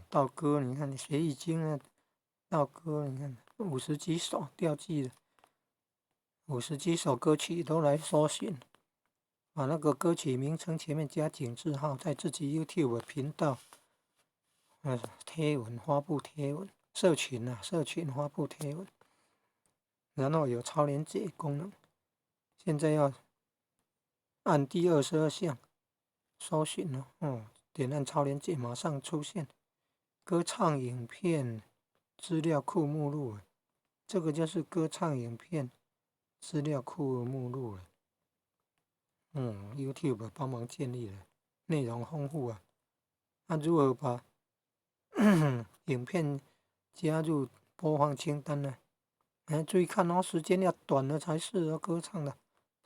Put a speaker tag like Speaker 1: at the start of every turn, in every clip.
Speaker 1: 道歌，你看你学易经啊，道歌，你看50几首调记的50几首歌曲都来搜寻，把那个歌曲名称前面加井字号，在自己 YouTube 频道，贴文发布贴文，社群发布贴文，然后有超连结功能，现在要按第22项搜寻了，点按超连结马上出现歌唱影片资料库目录，这个就是歌唱影片资料库目录了。YouTube 帮忙建立了，内容丰富啊。那如何把影片加入播放清单呢？注意看哦，时间要短了才适合歌唱的，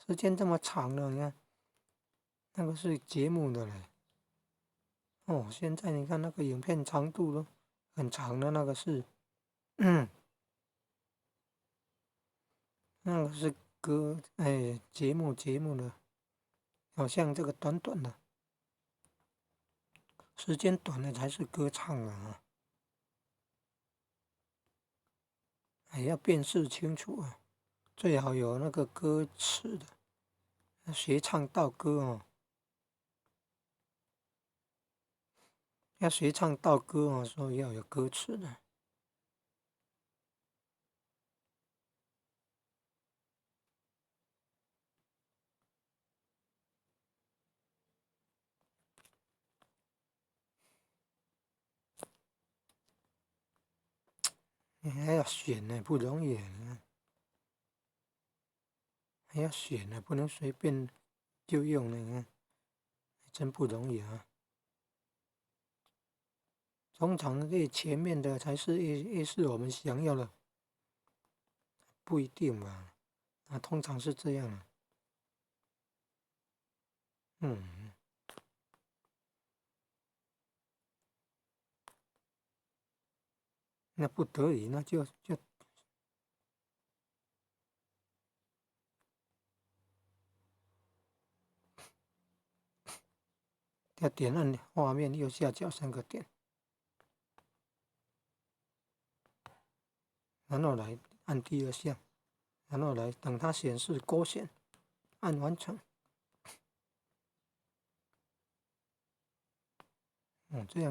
Speaker 1: 时间这么长了，你看那个是节目的嘞。现在你看那个影片长度都很长的，那个是，那个是歌，节目的，好像这个短短的，时间短了才是歌唱啊，还要辨识清楚啊，最好有那个歌词的，学唱道歌哦，要学唱道歌哦，所以要有歌词的。你还要选呢，不容易，还要选呢，不能随便就用呢，你看，真不容易啊。通常最前面的才是越是我们想要的，不一定吧？通常是这样啊。嗯，那不得已，那就要点按画面右下角3个点，然后来按第2项，然后来等它显示勾选，按完成。这样。